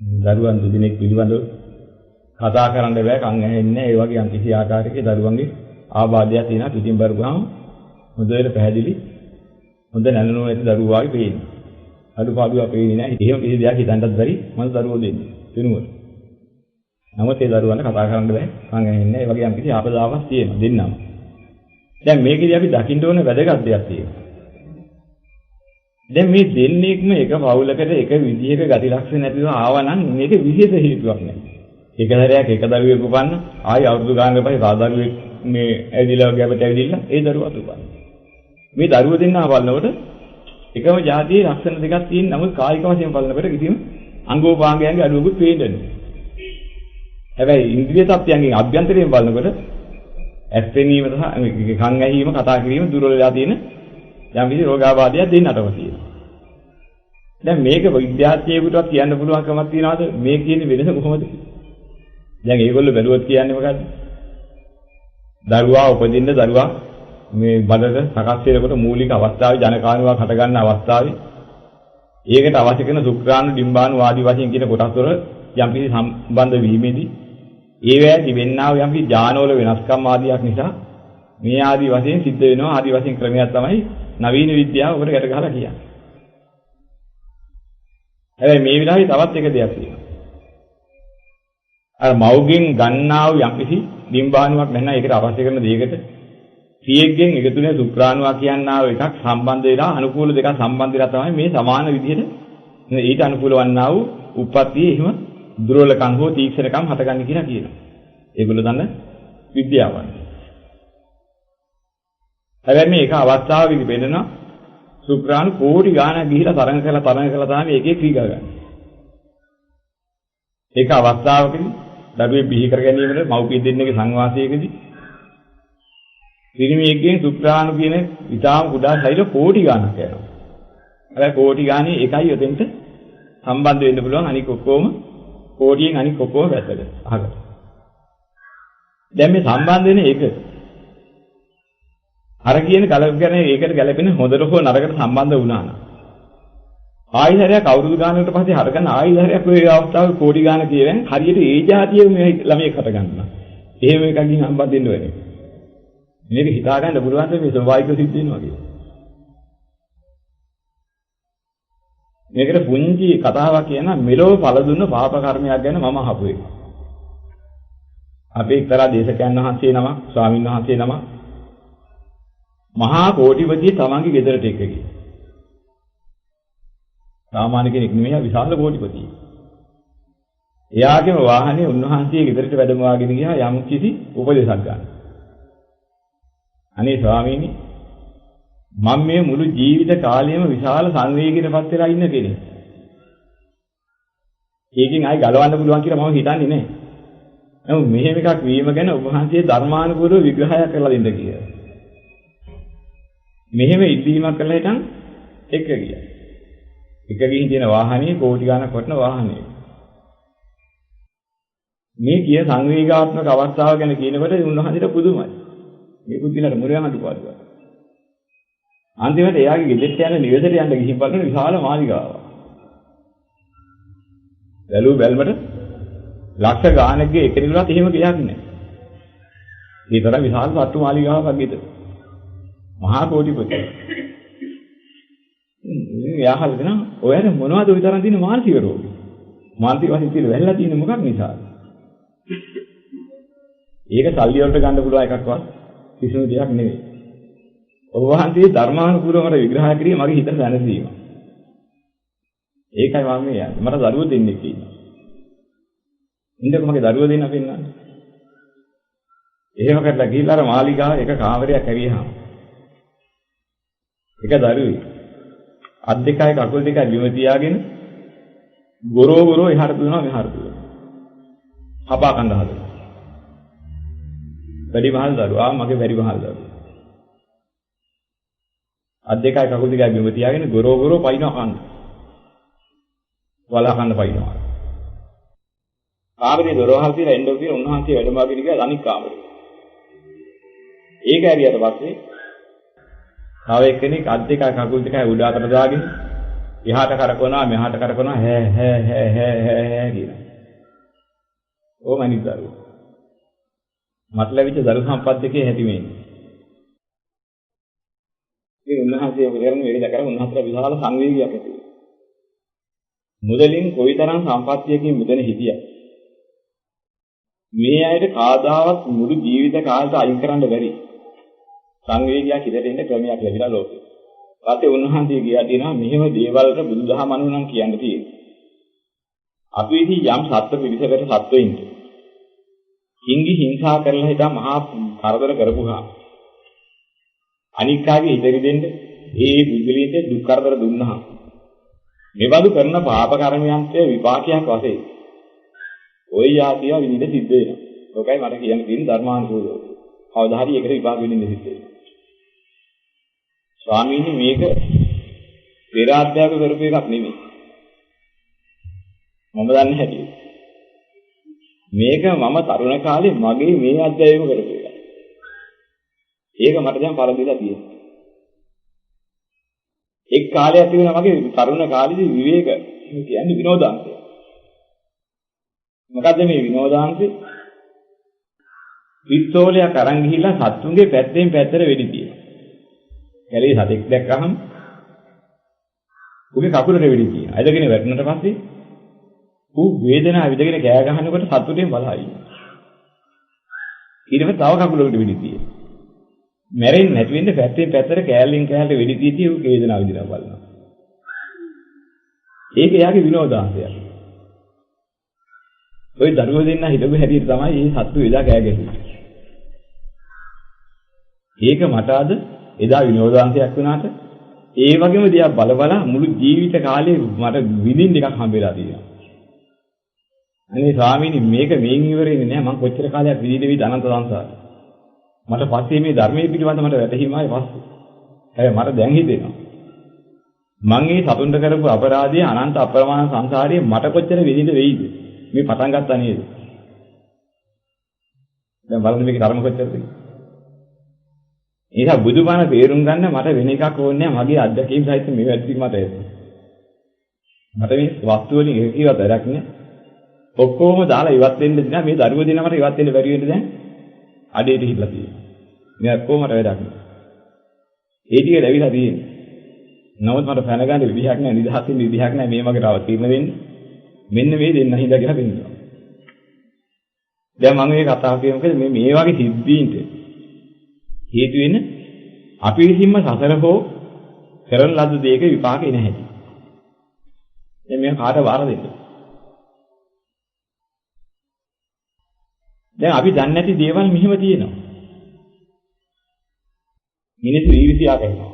දරුවන් දෙදෙනෙක් පිළිබඳව කතා කරන්න බෑ කන් ඇහෙන්නේ ඒ වගේ යම් කිසි ආකාරයක දරුවන්ගේ ආබාධයක් තියෙනවා පිටින් බරුවාම හොඳට පැහැදිලි හොඳ නැනනෝ ඇති දරුවා වගේ පේන්නේ. අඩුපාඩුවක් පේන්නේ නැහැ. එහෙම කිසි දෙයක් හිතන්නත් බැරි මම දරුවෝ දෙන්නේ. දිනුවර. නමුත් ඒ දරුවන්ට කතා කරන්න බෑ කන් ඇහෙන්නේ ඒ වගේ යම් කිසි ආපදාවක් තියෙනවා දෙන්නම. දැන් මේකේදී අපි දකින්න ඕන වැදගත් දෙයක් තියෙනවා. දැන් මේ දෙන්නෙක්ම එක පවුලකට එක විදිහක ගති ලක්ෂණ නැතිව ආවා නම් මේක විශේෂ හේතුවක් නෑ. එක දරයක් එක දරුවෙක් උපන්න ආයි අවුරුදු ගානකට පස්සේ සාදරුවෙක් මේ ඇවිදලා ගැබට ඇවිදilla ඒ දරුවාට උපන්න. මේ දරුවෝ දෙන්නා බලනකොට එකම જાතියේ ලක්ෂණ දෙකක් තියෙන නමුත් කායික වශයෙන් බලනකොට කිසිම අංගෝපාංගයන්ගේ අඩුවකුත් පේන්නේ නැහැ. හැබැයි ඉන්ද්‍රිය tattයන්ගෙන් අභ්‍යන්තරයෙන් බලනකොට ඇස් පෙනීම සහ කන් ඇහිීම කතා කිරීම දුර්වල වෙලා තියෙන යම් කිසි රෝගාබාධයක් දෙන්නටම තියෙනවා. දැන් මේක විද්‍යාඥයෙකුටවත් කියන්න පුළුවන් කමක් තියනවාද මේ කියන වෙනස කොහොමද? දැන් ඒගොල්ලෝ බැලුවොත් කියන්නේ මොකද්ද? දරුවා උපදින්න දරුවා මේ බඩට සකස් වෙනකොට මූලික අවස්ථාවේ ජනකානුවක් හට ගන්න අවස්ථාවේ ඒකට අවශ්‍ය කරන ශුක්‍රාණු ඩිම්බාණු ආදී වශයෙන් කියන කොටස් වල යම් කිසි සම්බන්ධ වීමේදී ඒවැය තිබෙන්නා වූ යම් කිසි ඥානවල වෙනස්කම් ආදියක් නිසා මේ ආදී වශයෙන් සිද්ධ වෙනවා ආදී වශයෙන් ක්‍රමයක් තමයි නවීන විද්‍යාව ඔබට ගැට ගහලා කියන්නේ. හැබැයි මේ විලාසෙ තවත් එක දෙයක් තියෙනවා. අර මව්ගෙන් ගන්නා වූ යම්කිසි ඩිම්බාණුවක් නැත්නම් ඒකට අවශ්‍ය කරන දෙයකට පියෙක්ගෙන් එකතු වෙන ශුක්‍රාණුවක් කියනා වූ එකක් සම්බන්ධ වෙලා අනුකූල දෙකක් සම්බන්ධ වෙලා තමයි මේ සමාන විදිහට ඊට අනුකූල වන්නා වූ උප්පත්තියේ එහෙම දුර්වලකම් හෝ තීක්ෂණකම් හටගන්නේ කියලා කියනවා. ඒගොල්ලෝ දන්න විද්‍යාවන්. හැබැයි මේ එක අවස්ථාවකදී වෙනවා ශුක්‍රාණු කෝටි ගාණක් ගිහිලා තරඟ කරලා තමයි ඒකේ ක්‍රියා ගන්න. ඒක අවස්ථාවකදී දරුවේ බිහි කර ගැනීමට මව්පිය දෙන්නගේ සංවාසයකදී පිරිමියෙක්ගෙන් ශුක්‍රාණු කියන විතාම කුඩා සෛල කෝටි ගාණක් යනවා. හැබැයි කෝටි ගාණේ එකයි උදෙන්ට සම්බන්ධ වෙන්න පුළුවන් අනික ඔක්කොම කෝටියෙන් අනික ඔක්කොම වැටද අහකට. දැන් මේ සම්බන්ධ වෙන එක අර කියන කලකගෙන ඒකට ගැලපෙන හොඳට හෝ නරකට සම්බන්ධ වුණා නම් ආයිහරයක් අවුරුදු ගානකට පස්සේ හරගන්න ආයිහරයක් ඔය අවස්ථාවේ කෝටි ගාන කියවෙන් හරියට ඒ જાතියෙ මේ ළමයෙක් හට ගන්නවා. එහෙම එකකින් සම්බන්ධ වෙන්න වෙන්නේ. මේක හිතා ගන්න පුළුවන් මේ ස්වභාවික සිද්ධ වෙනවා කියලා. මේකට පුංචි කතාවක් කියන මෙලොව ඵල දුන්න පාප කර්මයක් ගැන මම අහපු එක. අපේ එක්තරා දේශකයන් වහන්සේ නමක් ස්වාමින් වහන්සේ නමක් මහා කෝටිපතිය තමන්ගේ ගෙදරට එක්ක ගියා. සාමාන්‍ය කෙනෙක් නෙමෙයි විශාල කෝටිපතියෙක්. එයාගේම වාහනේ උන්වහන්සේ ගෙදරට වැඩම වාගෙන ගියා යම් කිසි උපදේශයක් ගන්න. අනේ ස්වාමීනි මම මේ මුළු ජීවිත කාලයම විශාල සංවේගයකටපත් වෙලා ඉන්න කෙනෙක්. ඒකෙන් ආයි ගලවන්න පුළුවන් කියලා මම හිතන්නේ නැහැ. නමුත් මෙහෙම එකක් වීම ගැන ඔබ වහන්සේ ධර්මානුකූලව විග්‍රහයක් කරලා දෙන්න කියලා. මෙහෙම ඉල්ලීමක් කළා හිටන් එක ගියා. එක ගිහින් තියෙන වාහනේ කෝටි ගණක් වටන වාහනේ. මේ කිය සංවේගාත්මක අවස්ථාව ගැන කියනකොට උන්වහන්සේට පුදුමයි. මේ පුදුලට මුරයන් අඩුපාඩුවක්. අන්තිමට එයාගේ ගෙදරට යන නිවසට යන්න ගිහින් බලන විශාල මාලිගාවක්. බැලුවට ලක්ෂ ගානකගේ එකරිලවත් එහෙම ගියක් නැහැ. ඒ තරම් විශාල සත්තු මාලිගාවක් ගෙදර. මහා කෝටිපති. එයාහල් දෙනා ඔයාලා මොනවද ওই තරම් තියෙන මානසික රෝග? මානසික වශයෙන් තියෙන වැල්ලා තියෙන මොකක් නිසාද? ඒක සල්ලි වලට ගන්න පුළුවන් එකක්වත් කිසිම දෙයක් නෙවෙයි. ඔබ වහන්සේ ධර්මානුකූලව මට විග්‍රහ කිරීම මගේ හිතට දැනෙසීම. ඒකයි මම මේ යන්නේ. මට දරුවෝ දෙන්නෙක් ඉන්නවා. ඉන්නකො මගේ දරුවෝ දෙන්න පෙන්නන්නේ. එහෙම කරලා ගිහිල්ලා අර මාලිගාව එක කාමරයක් ඇවිහාම. එක දරුවෙක් අත් දෙකයි කකුල් දෙකයි බිම තියාගෙන ගොරෝ එහාට දුවනවා මෙහාට දුවනවා. හපා කන්න හදනවා. වැඩි මහල් දරුවා මගේ වැඩි මහල් දරුවා. අත් දෙකයි කකුල් දෙකයි බිම තියාගෙන ගොරෝ පයින්නවා කන්න. වලා කන්න පයින්නවා. කාමරේ දොරවල් තියලා එන්න කියලා උන්වහන්සේ වැඩමගෙන ගියා අනික් කාමරේ. ඒක ඇරියට පස්සේ තව එක්කෙනෙක් අත් දෙකයි කකුල් දෙකයි උඩ අතට දාගෙන එහාට කරකවනවා මෙහාට කරකවනවා හැ කියනවා. ඕම අනිත් දරුවෝ. මට ලැබිච්ච දරු සම්පත් දෙකේ හැටි මේන්නේ. මේ උන්වහන්සේ කරන වෙලෙද කර උන්වහන්සේලා විශාල සංවේගයක් ඇති වෙනවා. මුදලින් කොයිතරම් සම්පත්තියකින් මුදෙන හිටියා. මේ අයට කාදාවත් මුළු ජීවිත කාලයට අයින් කරන්න බැරි සංවේගයක් ඉදිරියට එන්න ක්‍රමයක් ලැබිලා ලෝකෙ. ඊපස්සේ උන්වහන්සේ කියා දෙනවා මෙහෙම දේවල්ට බුදුදහම අනුව නම් කියන්න තියෙන්නේ. අපි ඉතින් යම් සත්ත්ව පිළිසකට සත්වෙින්ද හිංගි හිංසා කරලා හිටා මහා කරදර කරපුවා. අනික් කාගේ ඉදිරි දෙන්න ඒ බුදුලියට දුක් කරදර දුන්නා. මෙබඳු කරන පාප කර්මයන්ට විපාකයක් වශයෙන් ওই යාතිය විනිද සිද්ධ වෙනවා. ඔකයි මට කියන්න තියෙන ධර්මානුකූලව. කවදා හරි ඒකට විපාක විඳින්න සිද්ධ වෙනවා. ස්වාමීනි මේක පෙර අධ්‍යාපක කරපු එකක් නෙමෙයි. මම දන්නේ හැටි. මේක මම තරුණ කාලේ මගේ මේ අධ්‍යාපකම කරපු එකක්. ඒක මට දැන් පරදිලා තියෙනවා. එක් කාලයක් තිබුණා මගේ තරුණ කාලේදී විවේක කියන්නේ විනෝදාංශය. මොකද්ද මේ විනෝදාංශය? පිස්තෝලයක් අරන් ගිහිල්ලා සත්තුන්ගේ පැත්තෙන් පැත්තට වෙඩි තියනවා. කැලේ සතෙක් දැක්කහම උගේ කකුලට වෙඩි තියනවා. ඇදගෙන වැටුණට පස්සේ ඌ වේදනාව විඳගෙන කෑ ගහනකොට සතුටෙන් බලා ඉන්නවා. ඊට පස්සේ තව කකුලකට වෙඩි තියනවා. මැරෙන්නේ නැති වෙන්න පැත්තෙන් පැත්තට කෑල්ලෙන් කෑල්ලට වෙඩි තියදී ඌ වේදනාව විඳිනවා බලනවා. ඒක එයාගේ විනෝදාංශයක්. ওই දරුවෝ දෙන්න හිතපු හැටියට තමයි මේ සත්තු එදා කෑ ගැහුවේ. ඒක මට අද එදා විනෝදාංශයක් වුණාට ඒ වගේම දිහා බල බල මුළු ජීවිත කාලේ මට විඳින්න එකක් හම්බෙලා තියෙනවා. අනේ ස්වාමීනි මේක මේන් ඉවරෙන්නේ නෑ මම කොච්චර කාලයක් විඳින අනන්ත සංසාරේ. මට පස්සේ මේ ධර්මයේ පිළිබඳ මට වැටහීමයි පස්සේ. හැබැයි මට දැන් හිතෙනවා. මම මේ සතුන්ට කරපු අපරාධය අනන්ත අප්‍රමාණ සංසාරයේ මට කොච්චර විඳින්න වෙයිද? මේ පටන් ගත්තා නේද? දැන් බලන්න මේකේ ධර්ම කොච්චරද? ඒක බුදුබණ තේරුම් ගන්න මට වෙන එකක් ඕනේ නැහැ. මගේ අත්දැකීම් සහිත මේ වැඩි මට ඒක. මට මේ වස්තු වලින් එකකිවත් වැඩක් නැහැ. ඔක්කොම දාලා ඉවත් වෙන්න දිනා මේ දරුවෝ දිනා මට ඉවත් වෙන්න බැරි වෙන්න දැන් අඩේට හිටලා තියෙනවා. මේ ඔක්කොම මට වැඩක් නැහැ. ඒ ටික ලැබිලා තියෙන්නේ. නමුත් මට පැන ගන්න විදිහක් නැහැ, නිදහසින් විදිහක් නැහැ මේ මගේ අවතීර්ණ වෙන්නේ. මෙන්න මේ දෙන්න හින්දා කියලා පෙන්නනවා. දැන් මම මේ කතාව කියමු මොකද මේ වගේ සිද්ධීන්ට හේතු වෙන අපි විසින්ම සසර හෝ කරන ලද දෙයක විපාක එන හැටි. දැන් මේ කාට වාර දෙන්න. දැන් අපි දන්නේ නැති දේවල් මෙහෙම තියෙනවා. මිනිස්සු ඊර්ෂ්‍යා කරනවා.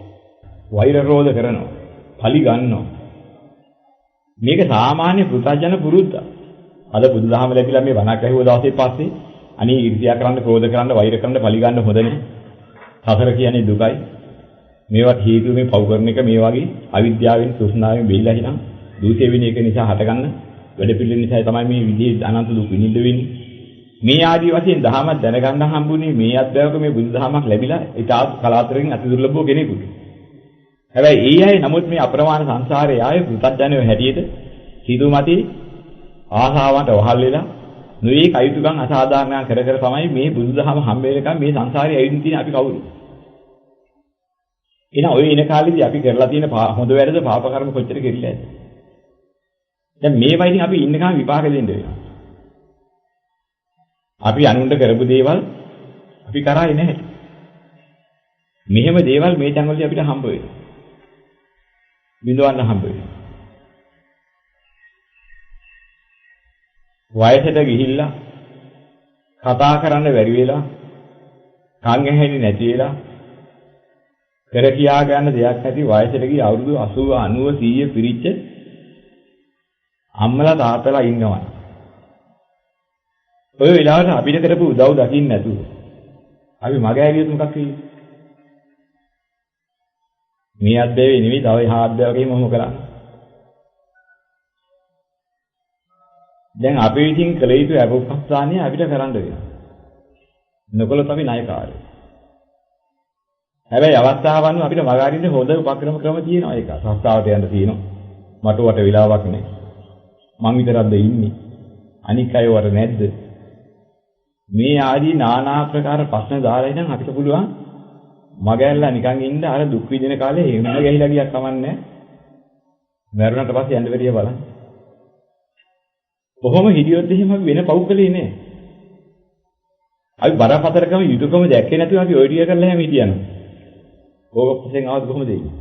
වෛර රෝධ කරනවා. පලි ගන්නවා. මේක සාමාන්‍ය පුතජන පුරුද්දක්. අද බුදුදහම ලැබිලා මේ වණක් ඇහුව දවසේ පස්සේ අනේ ඊර්ෂ්‍යා කරන්න, ක්‍රෝධ කරන්න, වෛර කරන්න, පලි ගන්න හොඳ නැහැ. සසර කියන්නේ දුකයි. මේවට හේතුව මේ පව් කරන එක මේ වගේ අවිද්‍යාවෙන්, තෘෂ්ණාවෙන් වෙයිලා හිනම් දූෂ්‍ය වෙන එක නිසා හටගන්න වැඩ පිළිවෙල නිසා තමයි මේ විදිහේ අනන්ත දුක් විඳින්න වෙන්නේ. මේ ආදී වශයෙන් දහම දැනගන්න හම්බුනේ මේ අධ්‍යාපක මේ බුදුදහමක් ලැබිලා ඒ තාත් කලාතුරකින් අති දුර්ලභව කෙනෙකුට. හැබැයි ඒ අය නමුත් මේ අප්‍රමාණ සංසාරයේ ආයේ පුතඥයෝ හැටියට සිදු මතී ආසාවට වහල් වෙලා නොයේ කයිතුකම් අසාධාරණ කර කර තමයි මේ බුදුදහම හම්බෙලකම් මේ සංසාරයේ ඇවිදින් තියෙන අපි කවුරු. එහෙනම් ඔය ඉන කාලෙදී අපි කරලා තියෙන හොඳ වැරද්ද පාප කර්ම කොච්චර කෙරිලාද? දැන් මේ වයින් අපි ඉන්නකම් විපාක දෙන්න වෙනවා. අපි අනුන්ට කරපු දේවල් අපි කරායි නැහැ. මෙහෙම දේවල් මේ තැන්වලදී අපිට හම්බ වෙනවා. බිඳවන්න හම්බ වෙනවා. වයසට ගිහිල්ලා කතා කරන්න බැරි වෙලා කන් ඇහෙන්නේ නැති වෙලා කර කියා ගන්න දෙයක් නැති වයසට ගිය අවුරුදු 80 90 100 පිරිච්ච අම්මලා තාත්තලා ඉන්නවා. ඔය වෙලාවට අපිට කරපු උදව් දකින්න නැතුව අපි මග ඇරියොත් මොකක් වෙන්නේ? මේ අධ්‍යයනයේ නෙවෙයි තව එහා අධ්‍යයනයකම මොහොම කරන්නේ. දැන් අපි විසින් කළ යුතු අපොප්පස්ථානිය අපිට කරන්න වෙනවා. නොකළොත් අපි ණයකාරයෝ. හැබැයි අවස්ථාවන් අපිට මග අරින්න හොඳ උපක්‍රම ක්‍රම තියෙනවා ඒක. සංස්ථාවට යන්න තියෙනවා. මට වට වෙලාවක් නැහැ. මං විතරක්ද ඉන්නේ. අනික් අය වර නැද්ද? මේ ආදී নানা ආකාර ප්‍රශ්න දාලා ඉතින් අපිට පුළුවන් මගැල්ලා නිකන් ඉන්න අර දුක් විඳින කාලේ එහෙම ගිහිලා ගියක් කමන්නේ. මරුණට පස්සේ යන්න බැරිය බලන්න. කොහොම හිටියොත් එහෙම අපි වෙන පව් කලේ නෑ. අපි බරපතලකම යුතුයකම දැක්කේ නැතුව අපි ඔය ටික කරලා හැම හිටියනවා. ඕක පස්සේ ආවද කොහොමද එන්නේ?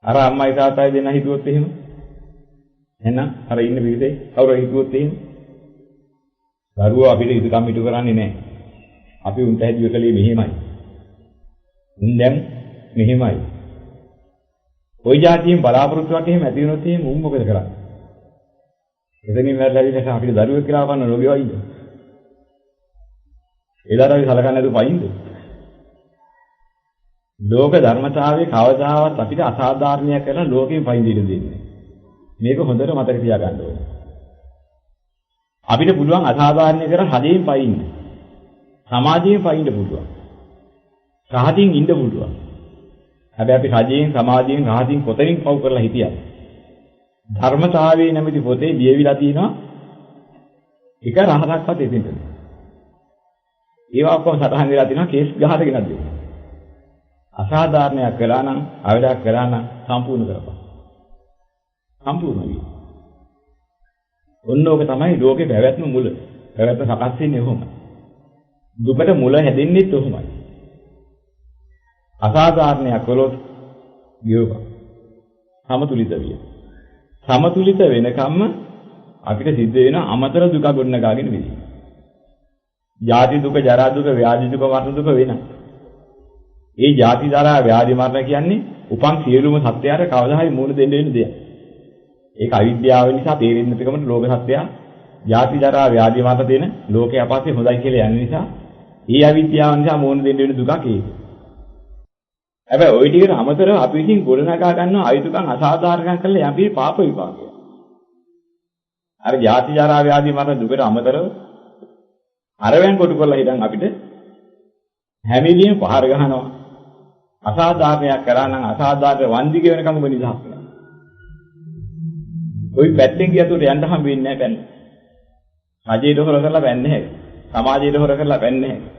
අර අම්මයි තාත්තයි දෙන්නා හිතුවොත් එහෙම. එහෙනම් අර ඉන්න පිරිසේ කවුරු හිතුවොත් එහෙම. දරුවෝ අපිට යුතුයකම් ඉටු කරන්නේ නෑ. අපි උන්ට හැදුවේ කලේ මෙහෙමයි. දැන් මෙහෙමයි. ওই જાතියෙන් බලාපොරොත්තුවක් එහෙම ඇති වෙනොත් එහෙම උන් මොකද කරන්නේ? එතනින් වැරදිලා අපිට දරුවෙක් කියලා වන්න රෝගිය වයිද? ඒලාට අපි සලකන්නේ නැතුව පයින්ද? ලෝක ධර්මතාවයේ කවදාවත් අපිට අසාධාරණයක් කරලා ලෝකෙන් පයින් දෙන්න දෙන්නේ. මේක හොඳට මතක තියාගන්න ඕනේ. අපිට පුළුවන් අසාධාරණය කරලා හදයෙන් පයින්න. සමාජයෙන් පයින්න පුළුවන්. රහතින් ඉන්න පුළුවන්. හැබැයි අපි රජයෙන් සමාජයෙන් රහතින් කොතනින් පව් කරලා හිටියද? ධර්මතාවයේ නැමැති පොතේ ලියවිලා තියෙනවා එක රහතක්වත් එතෙන්ට නෑ. ඒවා ඔක්කොම සටහන් වෙලා තියෙනවා කේස් ගහගෙන දෙන්න. අසාධාරණයක් කළා නම් අවදාක් කළා නම් සම්පූර්ණ කරපන්. සම්පූර්ණ වෙයි. ඔන්නෝක තමයි ලෝකේ පැවැත්ම මුල. පැවැත්ම සකස් වෙන්නේ කොහොමද? දුකට මුල හැදෙන්නේත් කොහොමයි? අසාධාරණයක් කළොත් ගියෝක සමතුලිත විය. සමතුලිත වෙනකම්ම අපිට සිද්ධ වෙන අමතර දුක ගොඩනගාගෙන විදිහ. ජාති දුක, ජරා දුක, ව්‍යාධි දුක, මරණ දුක වෙන. ඒ ජාති ජරා ව්‍යාධි මරණ කියන්නේ උපන් සියලුම සත්‍යයට කවදා හරි මූණ දෙන්න වෙන දෙයක්. ඒක අවිද්‍යාව නිසා තේරෙන්නේ නැතිකම ලෝක සත්‍යය ජාති ජරා ව්‍යාධි මරණ දෙන ලෝකේ අපස්සේ හොඳයි කියලා යන නිසා ඒ අවිද්‍යාව නිසා මූණ දෙන්න වෙන දුකක් ඒක. හැබැයි ওই ටිකට අමතරව අපි විසින් ගොඩනගා ගන්නවා අයුතුකම් අසාධාරණකම් කරලා යම්පි පාප විපාකය. අර ජාති ජරා ව්‍යාධි මරණ දුකට අමතරව අරවෙන් කොටු කරලා හිටන් අපිට හැමෙලියෙම පහර ගහනවා. අසාධාරණයක් කරා නම් අසාධාරණ වන්දි ගෙවනකම ඔබ නිදහස් වෙනවා. ওই පැත්තෙන් ගියතොට යන්න හම් වෙන්නේ නැහැ පැන්න. රජයට හොර කරලා පැන්නේ නැහැ. සමාජයට හොර කරලා පැන්නේ නැහැ.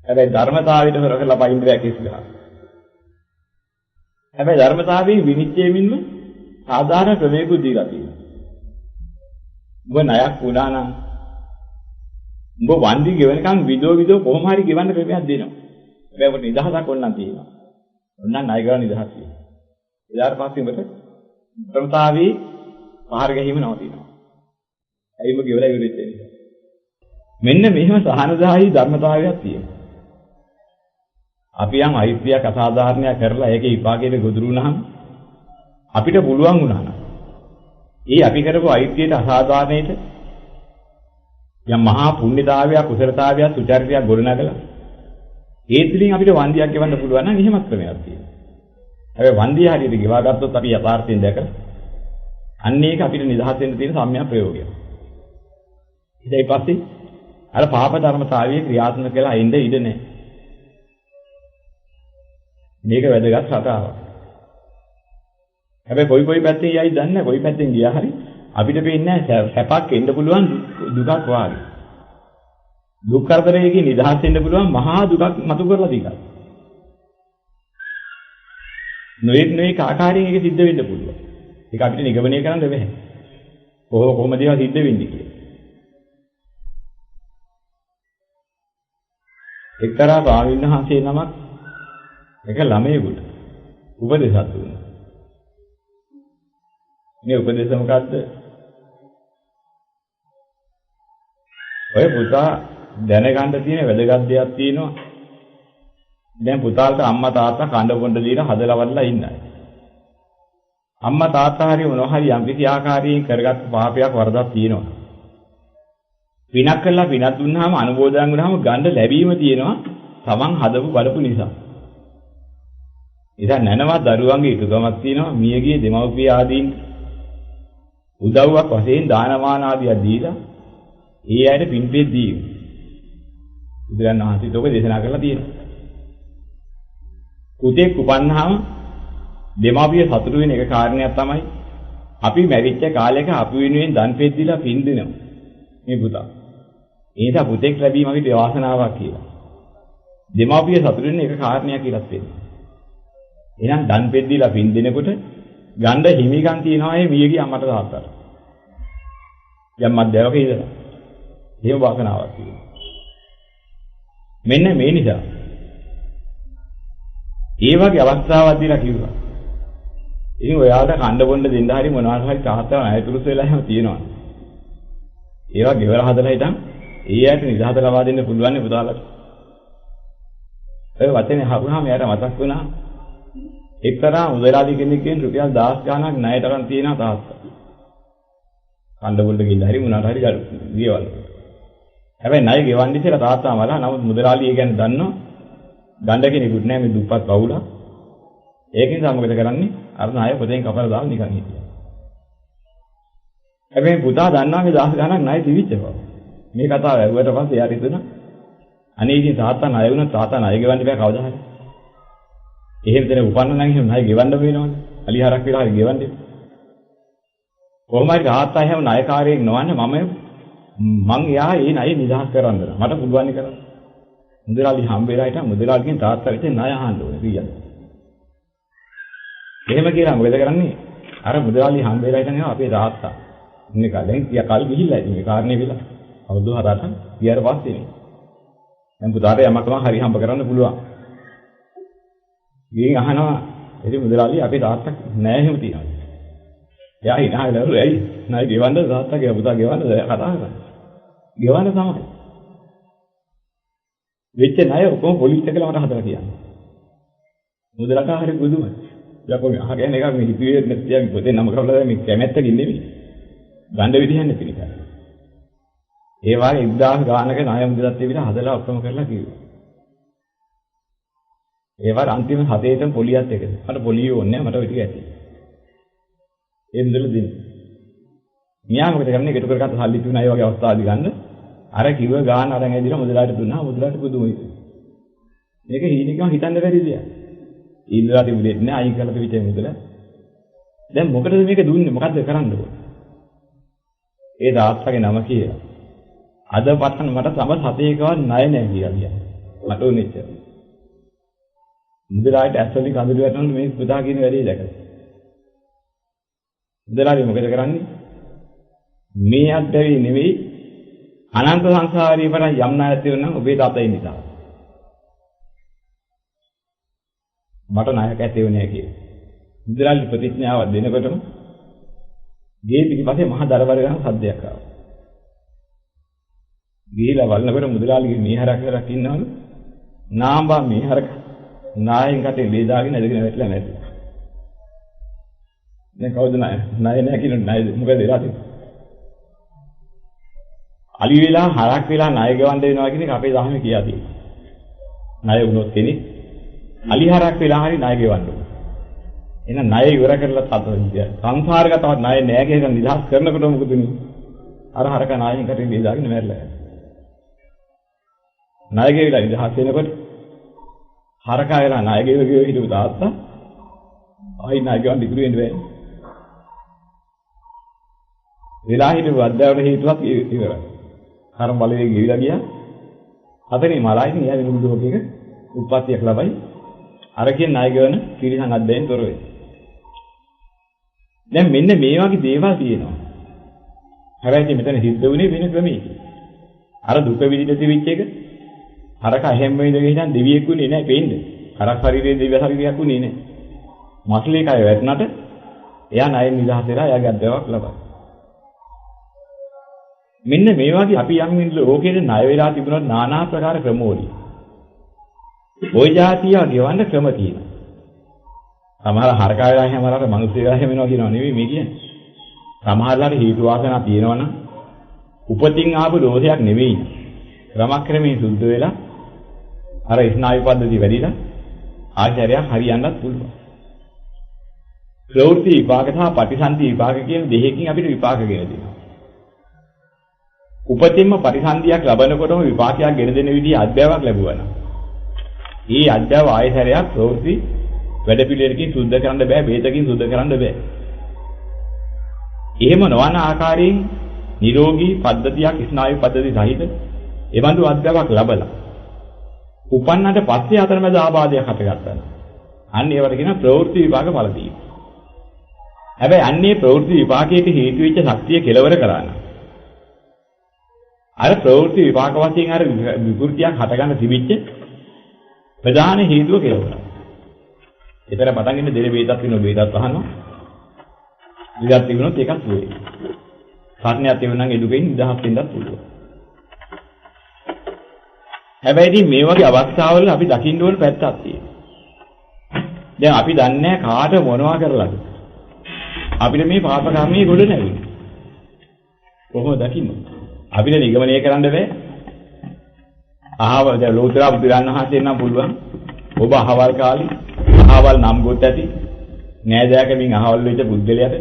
හැබැයි ධර්මතාවයට හොර කරලා පයින් බෑ කිස් ගහනවා. හැබැයි ධර්මතාවයේ විනිශ්චයෙමින්ම සාධාරණ ක්‍රමයකට දීලා තියෙනවා. ඔබ ණයක් වුණා නම් ඔබ වන්දි ගෙවනකම් විදෝ කොහොම හරි ගෙවන්න ක්‍රමයක් දෙනවා. හැබැයි ඔබට නිදහසක් ඕනනම් තියෙනවා. ඕනනම් ණය ගන්න නිදහස් තියෙනවා. ඊට පස්සේ ඔබට ධර්මතාවයේ පහර ගැහිම නවතිනවා. ඇයිම ගෙවලා ඉවරෙත් වෙන්නේ. මෙන්න මෙහෙම සහනදායී ධර්මතාවයක් තියෙනවා. අපි යම් අයිතියක් අසාධාරණයක් කරලා ඒකේ විපාකයට ගොදුරු වුණාම අපිට පුළුවන් වුණා නම් ඒ අපි කරපු අයිතියට අසාධාරණයට යම් මහා පුණ්‍යතාවයක් කුසලතාවයක් සුචරිතයක් ගොඩනගලා ඒ තුලින් අපිට වන්දියක් ගෙවන්න පුළුවන් නම් එහෙමත් ක්‍රමයක් තියෙනවා. හැබැයි වන්දිය හරියට ගෙවා ගත්තොත් අපි යථාර්ථයෙන් දැකලා අන්න ඒක අපිට නිදහස් වෙන්න තියෙන සම්‍යක් ප්‍රයෝගයක්. ඊට පස්සේ අර පාප ධර්මතාවයේ ක්‍රියාත්මක කළා ඉඳ ඉඩ නැහැ. මේක වැදගත් රටාවක්. හැබැයි කොයි පැත්තෙන් යයි දන්නේ නැහැ. කොයි පැත්තෙන් ගියා හරි අපිට පේන්නේ නැහැ සැපක් එන්න පුළුවන් දුකක් වාගේ. දුක් කරදරයකින් නිදහස් වෙන්න පුළුවන් මහා දුකක් මතු කරලා දීලා. නොඑක් ආකාරයෙන් ඒක සිද්ධ වෙන්න පුළුවන්. ඒක අපිට නිගමනය කරන්න බැහැ. කොහොමද ඒවා සිද්ධ වෙන්නේ කියලා. එක්තරා ස්වාමීන් වහන්සේ නමක් එක ළමයෙකුට උපදේශයක් දුන්නා. මේ උපදේශ මොකද්ද? ඔය පුතා දැනගන්න තියෙන වැදගත් දෙයක් තියෙනවා. දැන් පුතාට අම්මා තාත්තා කඳ පොඬ දීලා හදලා වඩලා ඉන්නයි. අම්මා තාත්තා හරි මොනවා හරි යම් කිසි ආකාරයෙන් කරගත් පාපයක් වරදක් තියෙනවා. පිනක් කළා පිනක් දුන්නාම අනුමෝදන් වුණාම ගන්න ලැබීම තියෙනවා තමන් හදපු බලපු නිසා. ඉතින් නැනවත් දරුවන්ගේ යුතුයකමක් තියෙනවා මියගිය දෙමව්පිය ආදීන් උදව්වක් වශයෙන් දානමාන ආදිය දීලා ඒ අයට පින්පෙත් දීවි. බුදුරන් වහන්සේත් ඔබ දේශනා කරලා තියෙනවා. පුතෙක් උපන්නාම දෙමාපිය සතුටු වෙන එක කාරණයක් තමයි අපි මැරිච්ච කාලෙක අපි වෙනුවෙන් දන් පෙත් දීලා පින් දෙනවා. මේ පුතා. ඒ නිසා පුතෙක් ලැබීම අපිට වාසනාවක් කියලා. දෙමාපිය සතුටු වෙන එක කාරණයක් කියලා තියෙනවා. එහෙනම් දන් පෙත් දීලා පින් දෙනකොට ගණ්ඩ හිමිකම් තියනවා මේ මියගේ අම්මට තාත්තට. යම් මැදවක ඉඳලා. එහෙම වාසනාවක් තියෙනවා. මෙන්න මේ නිසා ඒ වගේ අවස්ථාවක් දීලා කිව්වා. ඉතින් ඔයාලට කණ්ඩ බොණ්ඩ දෙන්න හරි මොනවාට හරි තාත්තා ණයතුරුස් වෙලා එහෙම තියෙනවා. ඒවා ගෙවලා හදලා හිටන් ඒ ඇයිට නිදහස ලබා දෙන්න පුළුවන් නේ පුතාලට. ඒ වචනේ අහුනහම එයාට මතක් වුණා එක්තරා මුදලාලි කෙනෙක්ගෙන් රුපියල් 10 ගාණක් ණයට අරන් තියෙනවා තාත්තා. කණ්ඩ බොණ්ඩ ගිහින් හරි මොනවාට හරි ගියවල. හැබැයි ණය ගෙවන්න ඉස්සෙල්ලා තාත්තා මලා නමුත් මුදලාලි ඒ කියන්නේ දන්නවා ගණ්ඩ කෙනෙකුත් නෑ මේ දුප්පත් පවුල. ඒක නිසා මොකද කරන්නේ? අර ණය පොතෙන් කපලා දාලා නිකන් හිටියා. හැබැයි පුතා දන්නවා මේ 10 ගාණක් ණය තිබිච්ච බව. මේ කතාව ඇහුවට පස්සේ යාට හිතුණා අනේ ඉතින් තාත්තා ණය වුණා තාත්තා ණය ගෙවන්න බෑ කවදා හරි. එහෙම දෙන උපන්න නම් එහෙම ණය ගෙවන්න වෙනවනේ. අලිහරක් වෙලා හරි ගෙවන්නේ. කොහොම හරි තාත්තා එහෙම ණයකාරයෙක් නොවන්න මං එයා ඒ ණය නිදහස් කරන්න මට පුළුවන් කරන්න. මුදලාලි හම්බෙලා හිටන් මුදලාලිගෙන් තාත්තා විතර ණය අහන්න ඕනේ කීයද? එහෙම කියලා මොකද කරන්නේ? අර මුදලාලි හම්බෙලා හිටන් එනවා අපේ තාත්තා. ඉන්නේ කලින් කියා කල් ගිහිල්ලා ඉතින් මේ කාරණේ විලා. අවුරුදු 7ක් ගියාට පස්සේ නේ. දැන් පුතාට යමකම හරි හම්බ කරන්න පුළුවන්. ගිහින් අහනවා ඉතින් මුදලාලි අපේ තාත්තා නෑ එහෙම තියනවා. එයා හිනායලු ඇයි? නෑ ගෙවන්න තාත්තා කියලා පුතා ගෙවන්න කතා කරන්නේ. ගෙවන්න තමයි. වෙච්ච ණය ඔක්කොම පොලිස් එකල මට හදලා කියන්නේ. මුදලට හරි බුදුමයි. යකෝ අහගෙන එකක් මේ හිතුවේ නැතිනම් පොතේ නම කරලා මේ කැමැත්තකින් නෙමෙයි. ගණ්ඩ විදිහක් නැති නිසා. ඒ වගේ 1000 ගානක ණය මුදලත් තිබිලා හදලා ඔක්කොම කරලා කිව්වා. ඒ වගේ අන්තිම 7ේටම පොලියත් එකද. මට පොලිය ඕනේ නැහැ මට ඔය ටික ඇති. ඒ මුදල දෙන්න. මියා මොකද කරන්නේ? ගෙට කරගත්ත සල්ලි තුන අය වගේ අවස්ථාවදී ගන්න. අර කිව්ව ගාන අරන් ඇදිලා මුදලාට දුන්නා මුදලාට පුදුමයි. මේක හීනිකම හිතන්න බැරි දෙයක්. ඊළඟට තිබුණේ නැහැ අයින් කරලා පිටින් මුදල. දැන් මොකටද මේක දුන්නේ? මොකද්ද කරන්න ඕනේ? ඒ තාත්තගේ නම කියලා. අද පටන් මට තම 7කවත් ණය නැහැ කියලා කියන්නේ. මට උනෙච්ච. මුදලාට ඇස්වලින් කඳුළු වැටෙනොත් මේ පුතා කියන වැඩේ දැකලා. මුදලාට මොකද කරන්නේ? මේ අද්දවේ නෙවෙයි අනන්ත සංසාරේ වරන් යම් ණයක් තියෙනවා නම් ඔබේ තාත්තයි නිසා. මට ණයක් ඇති වෙන්නේ නැහැ කියලා. මුදලාලි ප්‍රතිඥාවක් දෙනකොටම ගේ පිටිපස්සේ මහ දරවර ගන්න සද්දයක් ආවා. ගිහිලා වල්නකොට මුදලාලිගේ මීහරක් කරක් ඉන්නවලු. නාඹා මීහරක නායෙන් කටේ ලේ දාගෙන ඇදගෙන වැටලා නැති. දැන් කවුද ණය? ණය නැහැ කියන ණය මොකද වෙලා තියෙන්නේ? අලි වෙලා හරක් වෙලා ණය ගෙවන්න වෙනවා කියන එක අපේ ධර්මයේ කියලා තියෙනවා. ණය වුණොත් කෙනෙක් අලි හරක් වෙලා හරි ණය ගෙවන්න ඕනේ. එහෙනම් ණය ඉවර කරලා තත්ත්වය සංසාරගතව ණය නෑ කියලා නිදහස් කරනකොට මොකද වෙන්නේ? අර හරක ණයෙන් කටින් ලේ දාගෙන මැරලා යනවා. ණය ගෙවිලා නිදහස් වෙනකොට හරක වෙලා ණය ගෙවිව හිටපු තාත්තා ආයි ණය ගෙවන්න ඉතුරු වෙන්නේ නැහැ. වෙලා හිටපු අද්දාවට හේතුවක් ඉවරයි. කර්ම බලයෙන් ගෙවිලා ගියා. හතරේ මලයින් එයා විමුක්ත ලෝකයක උත්පත්තියක් ලබයි. අර කියන ණය ගෙවන පිරිසන් අද්දයෙන් තොර වෙයි. දැන් මෙන්න මේ වගේ දේවල් තියෙනවා. හැබැයි මෙතන සිද්ධ වුණේ වෙන ක්‍රමයකින්. අර දුක විඳින තිවිච්ච එක හරක හැම වෙලෙම ඉඳන් දෙවියෙක් උනේ නැහැ පෙන්නේ. හරක් ශරීරයේ දෙවිය ශරීරයක් උනේ නැහැ. මස්ලේ කය වැටුණාට එයා ණයෙන් නිදහස් වෙලා එයාගේ අද්දාවක් ලබයි. මෙන්න මේ වගේ අපි යම් ලෝකෙට ණය වෙලා තිබුණා নানা ආකාර ක්‍රමවලින්. ওই જાතිය ගෙවන්න ක්‍රම තියෙනවා. සමහර හරකා වෙලා හැමලාට මිනිස්සු වෙලා හැමෙනවා කියනවා නෙවෙයි මේ කියන්නේ. සමහරලාට හේතු වාසනා තියෙනවනම් උපතින් ආපු දෝෂයක් නෙවෙයි. ක්‍රමක්‍රමයෙන් සුද්ධ වෙලා අර ස්නායු පද්ධති වැඩිලා ආචාර්යයා හරියන්නත් පුළුවන්. ප්‍රවෘත්ති විපාක සහ ප්‍රතිසන්දි විපාක කියන දෙකකින් අපිට විපාක ගෙන දෙනවා. උපතින්ම ප්‍රතිසන්දියක් ලබනකොටම විපාකයක් ගෙන දෙන විදිහ අධ්‍යාපනයක් ලැබුවා නම්. ඊ අධ්‍යාපන ආයතරයක් වැඩ පිළිවෙලකින් සුද්ධ කරන්න බෑ, බේතකින් සුද්ධ කරන්න බෑ. එහෙම නොවන ආකාරයෙන් නිරෝගී පද්ධතියක් ස්නායු පද්ධති සහිත එවන්දු අත්දැකීමක් ලැබලා උපන්නට පස්සේ අතරමැද ආබාධයක් හටගත්තා. අන්න ඒවට කියන ප්‍රවෘත්ති විපාක ඵල දීම. හැබැයි අන්නේ ප්‍රවෘත්ති විපාකයට හේතු වෙච්ච ශක්තිය කෙලවර කරා නම් අර ප්‍රවෘත්ති විපාක වශයෙන් අර විකෘතියක් හටගන්න තිබිච්ච ප්‍රධාන හේතුව කෙලවර. ඒතර පටන් ගන්න දෙලේ වේදත් වෙන වේදත් අහනවා. විදත් තිබුණොත් ඒකත් වෙයි. සාධනයක් තිබුණා නම් එදුකෙන් නිදහස් වෙන්නත් පුළුවන්. හැබැයි ඉතින් මේ වගේ අවස්ථාවල අපි දකින්න ඕන පැත්තක් තියෙනවා. දැන් අපි දන්නේ කාට මොනවා කරලාද? අපිට මේ පාප කර්මයේ ගොඩ නැවෙන්නේ. කොහොමද දකින්නේ? අපිට නිගමනය කරන්න බෑ. අහවල් දැන් ලෝතර බුදුරන් වහන්සේ නම් පුළුවන්. ඔබ අහවල් කාලේ අහවල් නම් ගොත් ඇති නෑදෑකමින් අහවල් වෙච්ච බුද්ධලයට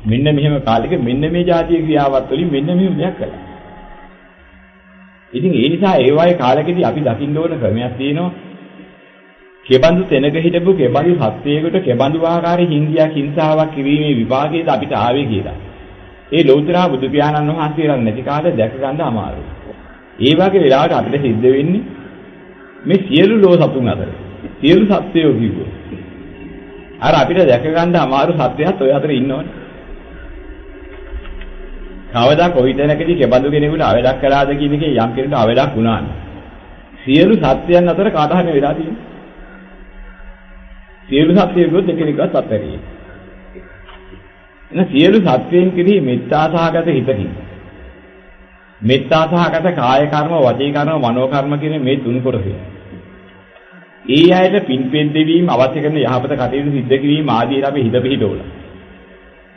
මෙන්න මෙහෙම කාලෙක මෙන්න මේ જાතිය ක්‍රියාවත් වලින් මෙන්න මෙහෙම දෙයක් කළා. ඉතින් ඒ නිසා ඒ වගේ කාලෙකදී අපි දකින්න ඕන ක්‍රමයක් තියෙනවා. කෙබඳු තැනක හිටපු කෙබඳු සත්‍යයකට කෙබඳු ආකාරයේ හිංගියක් හිංසාවක් කිරීමේ විපාකයේද අපිට ආවේ කියලා. ඒ ලෞතර බුදු පියාණන් වහන්සේලා නැති කාලේ දැක ගන්න අමාරුයි. ඒ වගේ වෙලාවට අපිට සිද්ධ වෙන්නේ මේ සියලු ලෝ සතුන් අතර සියලු සත්‍යයෝ කිව්වෝ. අර අපිට දැක ගන්න අමාරු සත්‍යයත් ඔය අතර ඉන්නවනේ. කවදා කොයි තැනකදී කෙබඳු කෙනෙකුට අවඩක් කළාද කියන එකේ යම් කෙනෙකුට අවඩක් වුණා නම් සියලු සත්‍යයන් අතර කාට හරි වෙලා තියෙනවා. සියලු සත්‍යයන්ගොත් එකිනෙකවත් අත්හැරියේ. එන සියලු සත්‍යයන් කෙරෙහි මෙත්තා සහගත හිතකින් මෙත්තා සහගත කාය කර්ම, වචී කර්ම, මනෝ කර්ම කියන මේ තුන් කොටසේ. ඒ අයට පින්පෙන් දෙවීම අවශ්‍ය කරන යහපත කටයුතු සිද්ධ කිරීම ආදී අපි හිත පිහිටවලා.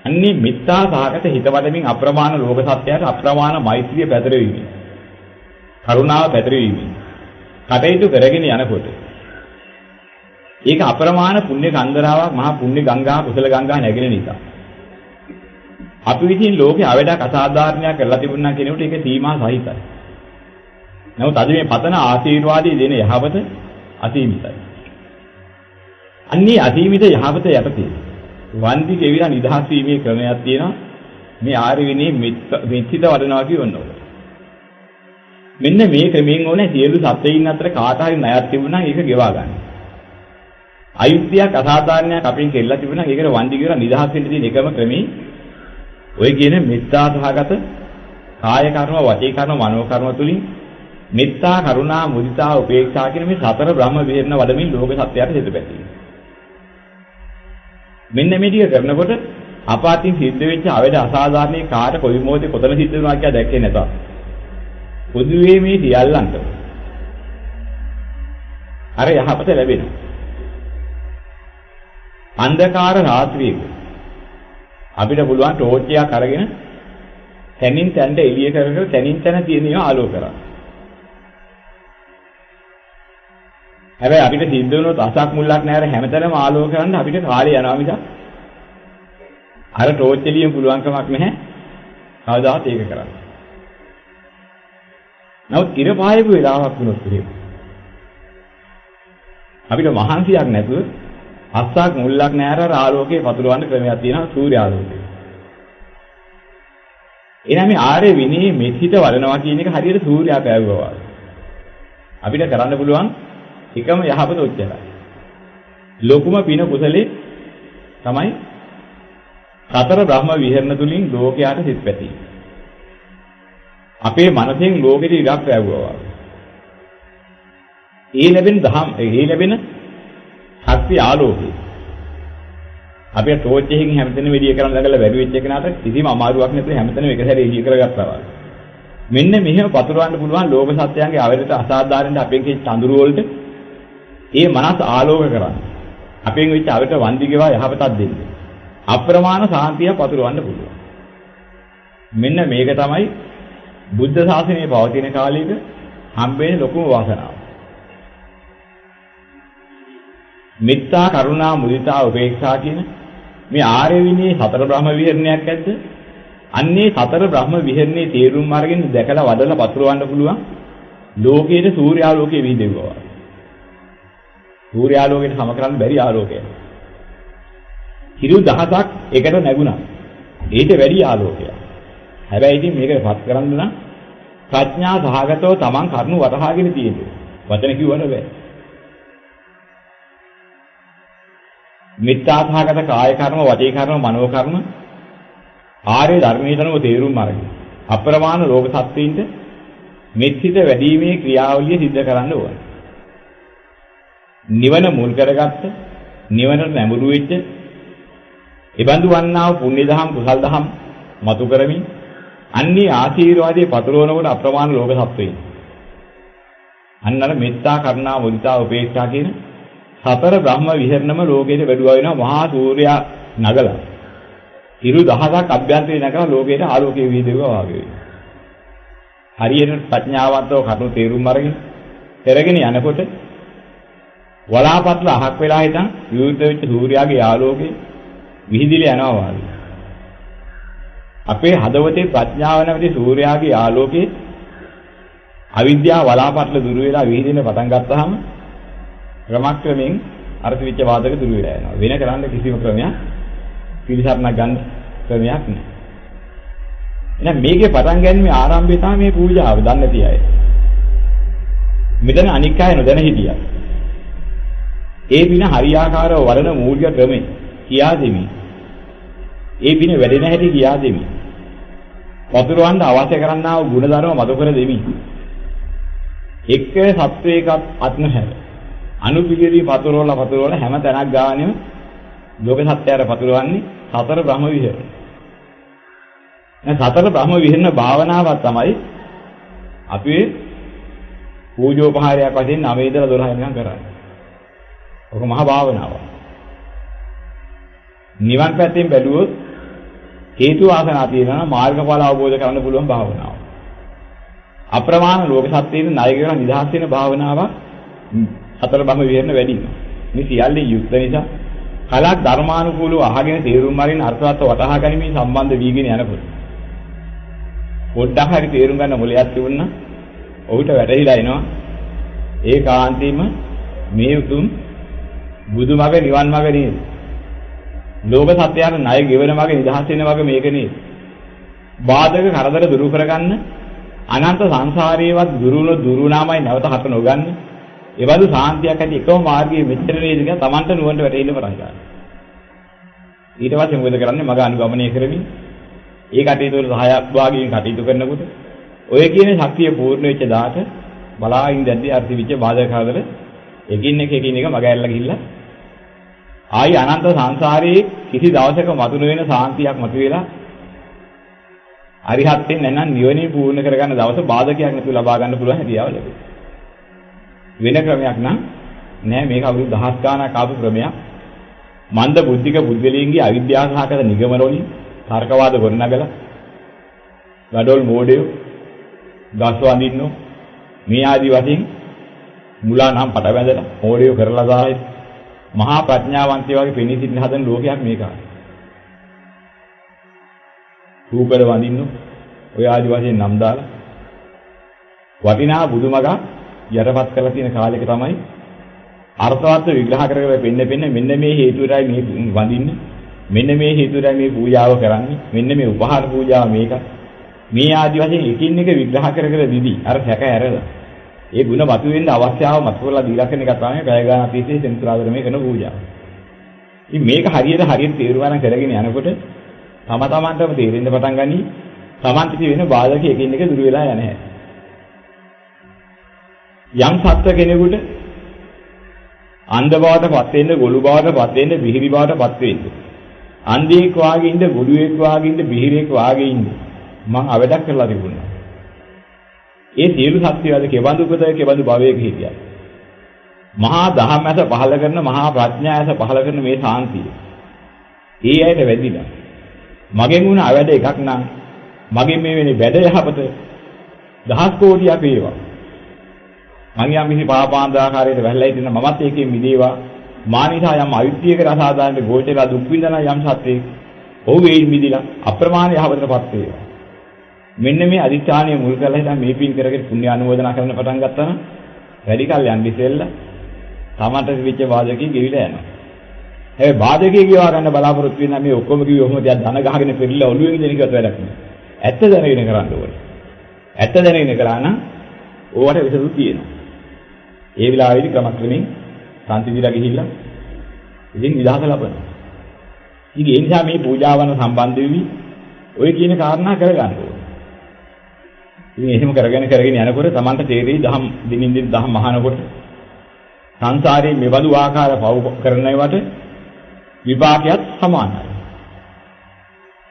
අන්නේ මෙත්තා සහගත හිත වඩමින් අප්‍රමාණ ලෝක සත්‍යයට අප්‍රමාණ මෛත්‍රිය පැතිරෙවීම. කරුණාව පැතිරෙවීම. කටයුතු කරගෙන යනකොට ඒක අප්‍රමාණ පුණ්‍ය කන්දරාවක්, මහා පුණ්‍ය ගංගා, කුසල ගංගා නැගෙන නිසා. අපි විසින් ලෝකේ අවඩක් අසාධාරණයක් කරලා තිබුණා කෙනෙකුට ඒක සීමා සහිතයි. නමුත් අද මේ පතන ආශිර්වාදී දෙන යහපත අසීමිතයි. අන්නේ අසීමිත යහපත යටතේ වන්දි කෙවිලා නිදහස් වීමේ ක්‍රමයක් තියෙනවා. මේ ආර්ය විනී මෙත්සිත වඩනවා කියවන්නෝ. මෙන්න මේ ක්‍රමයෙන් ඕනේ සියලු සත්‍යයන් අතර කාට හරි ණයක් තිබුණා ඒක ගෙවා ගන්න. අයුක්තියක් අසාධාරණයක් අපින් කෙල්ලලා තිබුණා ඒකට වන්දි කියලා නිදහස් වෙන්න තියෙන එකම ක්‍රමේ ඔය කියන මෙත්තා සහගත කාය කර්ම, වචී කර්ම, මනෝ කර්ම තුලින් මෙත්තා, කරුණා, මුදිතා, උපේක්ෂා කියන මේ සතර බ්‍රහ්ම විහරණ වඩමින් ලෝක සත්‍යයට හිත පැතියි. මෙන්න මේ ටික කරනකොට අපාතින් සිද්ධ වෙච්ච අවේද අසාධාරණේ කාට කොයි මොහොතේ කොතන සිද්ධ වෙනවා කියලා දැක්කේ නැතත්. පොදුවේ මේ සියල්ලන්ට අර යහපත ලැබෙනවා. අන්ධකාර රාත්‍රියක අපිට පුළුවන් ටෝච් එකක් අරගෙන තනින් තැනට එළිය කරගෙන තනින් තැන තියෙන ඒවා ආලෝක කරන්න. හැබැයි අපිට සිද්ධ වුණොත් අසක් මුල්ලක් නැර හැමතැනම ආලෝක කරන්න අපිට කාලය යනවා මිසක් අර ටෝච් එළියෙන් පුළුවන් කමක් නැහැ. කවදාවත් ඒක කරන්න. නමුත් ඉර පායපු වෙලාවක් වුණොත් එහෙම අපිට මහන්සියක් නැතුව අස්සක් මුල්ලක් නැර ආලෝකයේ පතුරවන්න ක්‍රමයක් තියෙනවා සූර්යාලෝකය. එනනම් මේ ආර්ය විනී මෙත්සිත වඩනවා කියන එක හරියට සූර්යයා පෑවුවා වගේ. අපිට කරන්න පුළුවන් එකම යහපත උච්චරයි. ලොකුම පින කුසලේ තමයි සතර බ්‍රහ්ම විහරණ තුලින් ලෝකයට සිත් පැතී. අපේ මනසෙන් ලෝකෙට ඉඩක් ලැබුවා. ඒ ලැබෙන දහම් ඒ ලැබෙන ශක්ති ආලෝකය. අපි ටෝච් එකකින් හැමතැනම එළිය කරන් ළඟලා වැඩි වෙච්ච එකනට කිසිම අමාරුවක් නැතුව හැමතැනම එක සැරේ එළිය කරගත්තා වගේ. මෙන්න මෙහෙම පතුරවන්න පුළුවන් ලෝක සත්‍යයන්ගේ අවරිත අසාධාරණ අපෙන් කිය චඳුරු වලට ඒ මනස ආලෝක කරන්න. අපෙන් වෙච්ච අවරිත වන්දි ගෙවා යහපතක් දෙන්න. අප්‍රමාණ සාන්තිය පතුරවන්න පුළුවන්. මෙන්න මේක තමයි බුද්ධ ශාසනයේ පවතින කාලයක හම්බෙන්නේ ලොකුම වාසනාව. මෙත්තා, කරුණා, මුදිතා, උපේක්ෂා කියන මේ ආර්ය විනී සතර බ්‍රහ්ම විහරණයක් ඇද්ද? අන්නේ සතර බ්‍රහ්ම විහරණේ තේරුම් අරගෙන දැකලා වඩලා පතුරවන්න පුළුවන් ලෝකයේ සූර්යාලෝකයේ විහිදෙවුවා. සූර්යාලෝකයට සම කරන්න බැරි ආලෝකයක්. හිරු දහසක් එකට නැගුණා. ඊට වැඩි ආලෝකයක්. හැබැයි ඉතින් මේකපත් කරන්න නම් ප්‍රඥා සහගතව Taman කරුණු වටහාගෙන තියෙන්නේ. වචන කිව්වට බෑ. මිත්‍යා සහගත කාය කර්ම, වචී කර්ම, මනෝ කර්ම ආර්ය ධර්මයේ තනව තේරුම් අරගෙන අප්‍රමාණ ලෝක සත්ත්වයින්ට මෙත්සිත වැඩිීමේ ක්‍රියාවලිය සිද්ධ කරන්න ඕන. නිවන මුල් කරගත්ත, නිවනට නැඹුරු වෙච්ච, ඉබඳු වන්නා වූ පුණ්‍ය දහම්, කුසල් දහම් මතු කරමින් අන්නේ ආශීර්වාදයේ පතුරවනකොට අප්‍රමාණ ලෝක සත්ත්වයින් අන්නර මෙත්තා, කරුණා, මුදිතා, උපේක්ෂා කියන සතර බ්‍රහ්ම විහරණම ලෝකෙට වැඩුවා වෙනවා. මහා සූර්යා නගලා හිරු දහසක් අභ්‍යන්තරේ නගලා ලෝකෙට ආලෝකයේ වීදෙවුවා වගේ වෙනවා. හරියට ප්‍රඥාවන්තව කරුණු තේරුම් අරගෙන පෙරගෙන යනකොට වලාපත්ල අහක් වෙලා හිටන් විවෘත වෙච්ච සූර්යාගේ ආලෝකේ විහිදිලා යනවා වගේ. අපේ හදවතේ ප්‍රඥාව නැමැති සූර්යාගේ ආලෝකේ අවිද්‍යාව වලාපත්ල දුරු වෙලා විහිදෙන්න පටන් ගත්තාම ක්‍රමක්‍රමයෙන් අර්ථවිච්ඡ වාදක දුරු වෙලා යනවා. වෙන කරන්න කිසිම ක්‍රමයක් පිළිසරණක් ගන්න ක්‍රමයක් නැහැ. එහෙනම් මේකේ පටන් ගැනීමේ ආරම්භය තමයි මේ පූජාව. දන්නේ නැති අය. මෙතන අනික් අය නොදැන හිටියා. ඒ පින හරියාකාරව වඩන මූලික ක්‍රමය කියා දෙමි. ඒ පින වැඩෙන හැටි කියා දෙමි. පතුරවන්න අවශ්‍ය කරන්නා වූ ගුණධර්ම මත කර දෙමි. එක්ක සත්වයකත් අත්නහැර. අනුපිළිවි පතුරවල හැම තැනක් ගානෙම ලෝක සත්‍යයට පතුරවන්නේ සතර බ්‍රහ්ම විහරණ. සතර බ්‍රහ්ම විහරණ භාවනාවක් තමයි අපි පූජෝපහාරයක් වශයෙන් 9 ඉඳලා 12 වෙනකම් කරන්නේ. ඔක මහා භාවනාවක්. නිවන් පැත්තෙන් බැලුවොත් හේතු ආසනා තියෙනවා මාර්ගඵල අවබෝධ කරගන්න පුළුවන් භාවනාවක්. අප්‍රමාණ ලෝක සත්‍යයෙන් ණය කරන නිදහස් වෙන භාවනාවක් සතර බ්‍රහ්ම විහරණ වැඩි. මේ සියල්ල යුක්ත නිසා කලක් ධර්මානුකූලව අහගෙන තේරුම් අරින්න අර්ථවත් වටහා ගැනීම සම්බන්ධ වීගෙන යනකොට පොඩ්ඩක් හරි තේරුම් ගන්න මොලයක් තිබුණා ඔහුට වැටහිලා එනවා ඒකාන්තයෙන්ම මේ උතුම් බුදුමග නිවන් මග නේද ලෝක සත්‍යයන් ණය ගෙවන මග නිදහස් වෙන මග මේක නේද බාධක කරදර දුරු කරගන්න අනන්ත සංසාරේවත් දුරුනාමයි නැවත හට නොගන්න එවලු සාන්තියක් ඇති එකම මාර්ගයේ මෙච්චර නේද කියලා Tamanට නුවණට වැටෙන්න පටන් ගන්නවා. ඊට පස්සේ මොකද කරන්නේ? මග අනුගමනය කරමින් ඒ කටයුතු වල සහායක් වාග්යෙන් කටයුතු කරනකොට ඔය කියන ශක්තිය පූර්ණ වෙච්ච දාට බලාගෙන දැද්දි අර්ථවිච්ච බාධක කරදර එකින් එක මග ඇරලා ගිහිල්ලා ආයි අනන්ත සංසාරයේ කිසි දවසක මතුන වෙන සාන්තියක් මතුවෙලා අරිහත්යෙන් නැත්නම් නිවනින් පූර්ණ කරගන්න දවස බාධකයක් නැතුව ලබා ගන්න පුළුවන් හැකියාව ලැබෙනවා. වෙන ක්‍රමයක් නම් නෑ මේක අවුරුදු දහස් ගාණක් ආපු ක්‍රමයක්. මන්ද බුද්ධික බුද්ධලීන්ගේ අවිද්‍යාව සහගත නිගමන වලින් තර්කවාද ගොඩනගලා gadol මෝඩයෝ ගස් වඳින්නෝ මේ ආදි වශයෙන් මුලා නම් පට බැඳලා මෝඩයෝ කරලා දාලා මහා ප්‍රඥාවන්තයෝ වගේ පෙනී සිටින හදන ලෝකයක් මේක. රූපවල වඳින්නෝ ඔය ආදි වශයෙන් නම් දාලා වටිනා බුදුමග යටපත් කරලා තියෙන කාලෙක තමයි අර්ථවත් විග්‍රහ කරගෙන පෙන්න මෙන්න මේ හේතුවයි මේ වඳින්න මෙන්න මේ හේතුවයි මේ පූජාව කරන්නේ මෙන්න මේ උපහාර පූජාව මේක මේ ආදි වශයෙන් එකින් එක විග්‍රහ කර දිදී අර සැක ඇරලා ඒ ಗುಣ මතු වෙන්න අවශ්‍යාව මතු කරලා දීලා කරන එක තමයි පැය ගානක් තිස්සේ සෙන්සුරාදරමේ කරන පූජාව. ඉතින් මේක හරියට තේරුම් ගන්න කරගෙන යනකොට තමන්ටම තේරෙන්න පටන් ගනි තමන්ට වෙන බාධක එකින් එක දුර වෙලා යන්නේ නැහැ. යම් සත්ව කෙනෙකුට අන්ධ බවටපත් වෙන්න, ගොළු බවටපත් වෙන්න, බිහිරි බවටපත් වෙන්න. අන්ධයෙක් වාගේ ඉන්න, ගොළුෙක් වාගේ ඉන්න, බිහිරෙක් වාගේ ඉන්න. මං අවඩක් කරලා තිබුණා. ඒ සියලු සත්‍යයද කෙබඳු උපතේ කෙබඳු භවයක හිටියා. මහා දහම් ඇස පහල කරන, මහා ප්‍රඥා ඇස පහල කරන මේ සාන්තිය. ඒ ඇයිද වැඩිලා. මගෙන් වුණ අවඩ එකක් නම් මගෙන් මේ වෙන්නේ බැද යහපත දහස් කෝටියක් වේවා. මං යම් කිසි පාපාන්දාකාරයට වැළලා ඉඳින මමත් ඒකෙන් මිදේවා මානිසා යම් අවිද්‍යාවක රසාදානට ගෝචරලා දුක් විඳන යම් සත්‍යෙක් ඔහු වෙයින් මිදිලා අප්‍රමාණ යහපතටපත් වේවා. මෙන්න මේ අදිඨානිය මුල් කරලා ඉතින් මේ පින් කරගෙන පුණ්‍ය අනුමෝදනා කරන්න පටන් ගත්තා නම් වැඩි කල් යන්නේ ඉතිෙල්ල තමන්ට තිබිච්ච බාධකේ ගෙවිලා යනවා. හැබැයි බාධකේ ගෙවා ගන්න බලාපොරොත්තු වෙන මේ ඔක්කොම කිව්ව ඔහොම තියා ධන ගහගෙන පෙරලා ඔළුවෙන් ඉඳගෙන ඉවත් වැඩක් නෑ. ඇත්ත දැනගෙන කරන්න ඕනේ. ඇත්ත දැනගෙන කරා නම් ඕවට විසඳුම් තියෙනවා. ඒ විලාවේදී ක්‍රමක්‍රමයෙන් සම්පූර්ණලා ගිහිල්ලා ඉතින් නිදහස ලබනවා. ඉතින් ඒ නිසා මේ පූජාවන සම්බන්ධ වෙවි ඔය කියන කාරණා කරගන්න ඕනේ. ඉතින් එහෙම කරගෙන යනකොට Tamanta තේරෙයි දහම් දිනින් දින දහම් මහානකොට සංසාරයේ මෙබඳු ආකාර පව කරන ඒවාට විපාකයක් සමානයි.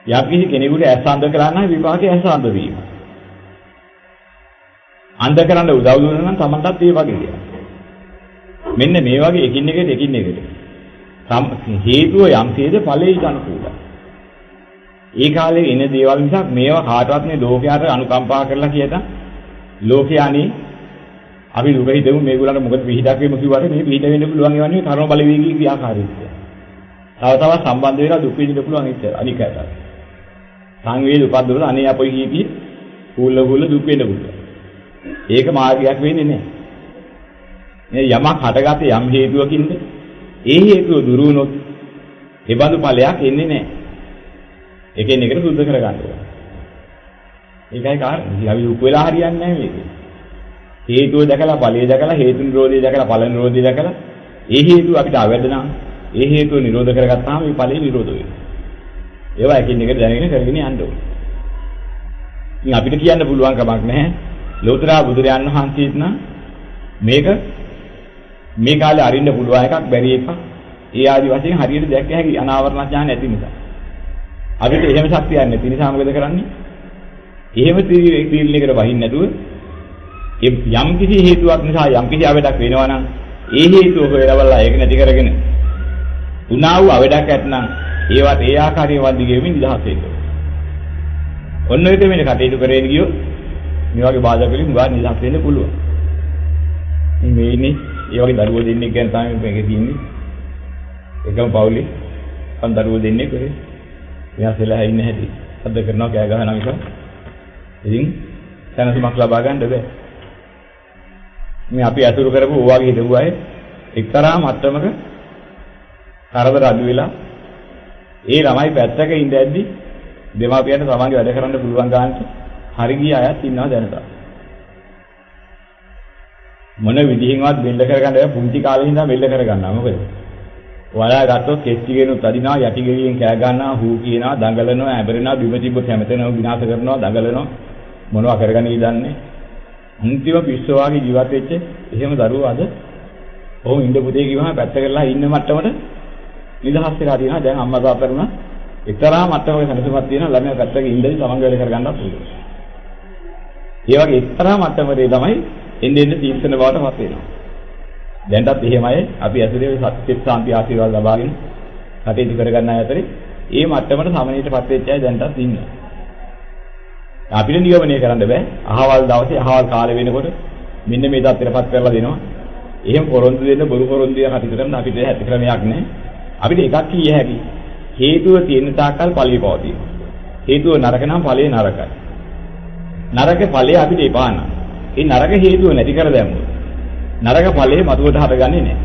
යම් කෙනෙකුට ඇස අන්ධ කරා නම් විපාකය ඇස අන්ධ වීම. අන්ධ කරන්න උදව් දුන්නා නම් Tamanටත් ඒ වගේ දෙයක්. මෙන්න මේ වගේ එකින් එකට හේතුව යම් තේද ඵලයේ අනුකූලයි. ඒ කාලේ එන දේවල් නිසා මේවා කාටවත් මේ ලෝකයට අනුකම්පා කරලා කියත ලෝකයානේ අපි දුක හිතමු මේගොල්ලන්ට මොකද පිහිටක් වෙමු කිව්වට මේ පිහිට වෙන්න පුළුවන් ඒවන්නේ කර්ම බලවේගී ක්‍රියාකාරීත්වය. තව සම්බන්ධ වෙලා දුක් විඳින්න පුළුවන් අනිකට. සංවේද උපද්දවල අනේ අපොයි කීටි කූල දුක් වෙන්න පුළුවන්. ඒක මාර්ගයක් වෙන්නේ නැහැ. මේ යමක් හටගත්තේ යම් හේතුවකින්ද ඒ හේතුව දුරු වුණොත් ඒ බඳු ඵලයක් එන්නේ නැහැ. එකෙන් එකට සුද්ධ කරගන්න ඕනේ. ඒකයි කාරණේ. අපි දුක් වෙලා හරියන්නේ නැහැ මේක. හේතුව දැකලා ඵලය දැකලා හේතු නිරෝධය දැකලා ඵල නිරෝධය දැකලා ඒ හේතුව අපිට අවැඩනා ඒ හේතුව නිරෝධ කරගත්තාම මේ ඵලෙ නිරෝධ වෙනවා. ඒවා එකින් එකට දැනගෙන කරගෙන යන්න ඕනේ. ඉතින් අපිට කියන්න පුළුවන් කමක් නැහැ. ලෝතර බුදුරයන් වහන්සේත් නම් මේක මේ කාලේ අරින්න පුළුවන් එකක් බැරි එකක්. ඒ ආදි වශයෙන් හරියට දැක්ක හැකි අනාවරණ ඥාන නැති නිසා. අපිට එහෙම ශක්තියක් නැති නිසා මොකද කරන්නේ? එහෙම තීරණයකට වහින්න නැතුව යම් කිසි හේතුවක් නිසා යම් කිසි අවඩක් වෙනවා නම් ඒ හේතුව හොයලා බලලා ඒක නැති කරගෙන උනා වූ අවඩක් ඇත්නම් ඒවත් ඒ ආකාරයෙන් වන්දිගෙමින් නිදහස් වෙන්න. ඔන්න ඔය දෙමෙන්න කටයුතු කරගෙන ගියොත් මේ වගේ බාධා වලින් ගා නිදහස් වෙන්න පුළුවන්. මේ ඉන්නේ ඒ වගේ දරුවෝ දෙන්නෙක් ගැන තමයි මේකේ තියෙන්නේ. එකම පවුලේ අන් දරුවෝ දෙන්නෙක් කරේ. මෙයාසලා ඉන්න හැටි අද කරනවා කෑ ගහනවා එක. ඉතින් දැනසුමක් ලබා ගන්න බෑ. මේ අපි අතුරු කරපු ඕවාගේ හිටපු අය එක්තරා මට්ටමක කරදර අඩු වෙලා ඒ ළමයි පැත්තක ඉඳද්දි දෙමාපියන්ට තමන්ගේ වැඩ කරන්න පුළුවන් ගන්නට හරි ගිය අයත් ඉන්නවා දැනට. මොන විදිහින්වත් බෙල්ල කරගන්න බෑ පුංචි කාලේ ඉඳන් බෙල්ල කරගන්නවා මොකද? වලා ගත්තොත් කෙස්ටි ගෙනුත් අදිනවා යටි ගෙවියෙන් කෑ ගන්නවා හූ කියනවා දඟලනවා ඇබරෙනවා බිම තිබ්බොත් හැමතැනම විනාශ කරනවා දඟලනවා මොනවා කරගන්න ඉදන්නේ අන්තිම පිස්සෝ වගේ ජීවත් වෙච්ච එහෙම දරුවෝ අද ඔහොම ඉඳ පුතේ කිව්වම පැත්ත කරලා ඉන්න මට්ටමට නිදහස් වෙලා තියෙනවා දැන් අම්මා තාත්තා කරන එක්තරා මට්ටමක සැලසුමක් තියෙනවා ළමයා පැත්තක ඉඳලා තමන් වැඩ කරගන්නත් පුළුවන්. ඒ වගේ එක්තරා මට්ටමකදී තමයි එන්නේ තීක්ෂණ බවට පත් වෙනවා. දැන්ටත් එහෙමයි අපි ඇතුලේ සත්‍ය සාන්ති ආශිර්වාද ලබාගෙන කටයුතු කරගන්න අය අතරේ ඒ මට්ටමට සමනීයටපත් වෙච්ච අය දැන්ටත් ඉන්නවා. අපිට නියමනය කරන්න බෑ. අහවල් දවසේ අහවල් කාලේ වෙනකොට මෙන්න මේ தත්තරපත් කරලා දෙනවා. එහෙම පොරොන්දු දෙන්න බොරු පොරොන්දු දෙන කටයුතු කරන අපිට ඇති ක්‍රමයක් නෑ. අපිට එකක් කිය හැකි. හේතුව තියෙන තාක්කල් ඵලෙ පවතින. හේතුව නරක නම් ඵලෙ නරකයි. නරක ඵලෙ අපිට එපා නම් ඒ නරක හේතුව නැති කර දැම්මොත් නරක ඵලෙ මතුවට හටගන්නේ නෑ.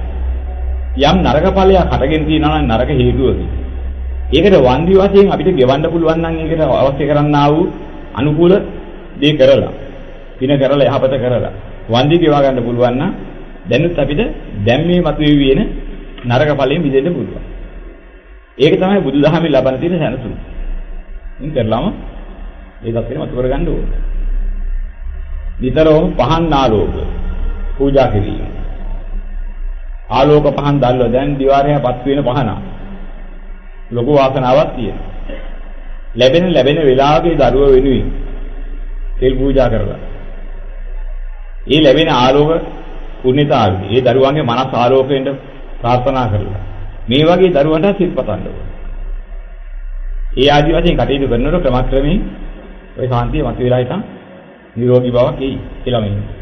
යම් නරක ඵලයක් හටගෙන තියෙනවා නම් නරක හේතුවකි. ඒකට වන්දි වශයෙන් අපිට ගෙවන්න පුළුවන් නම් ඒකට අවශ්‍ය කරන්නා වූ අනුකූල දේ කරලා පින කරලා යහපත කරලා වන්දි ගෙවා ගන්න පුළුවන් නම් දැනුත් අපිට දැන් මේ මතුවේ වෙන නරක ඵලයෙන් මිදෙන්න පුළුවන්. ඒක තමයි බුදුදහමේ ලබන තියෙන සැනසුම. ඉතින් කරලාම ඒකත් වෙන මතු කරගන්න ඕනේ. විතරම පහන් ආලෝක පූජා කිරීම. ආලෝක පහන් දැල්ව දැන් දිවාරයපත් වෙන පහන. ලොකු වාසනාවක් තියෙනවා. ලැබෙන වෙලාවේ දරුව වෙනුවෙන් තෙල් පූජා කරලා. ඒ ලැබෙන ආලෝක පුණ්‍යතාවය. ඒ දරුවන්ගේ මනස ආලෝකයෙන් ප්‍රාර්ථනා කරලා. මේ වගේ දරුවන්ට සිල්පතන්න ඕනේ. ඒ ආදි වශයෙන් කටයුතු කරනකොට ක්‍රමක්‍රමයෙන් ওই සාන්තිය මතුවලා හිටන් නිරෝගී බවක් එයි කියලා මෙන්න.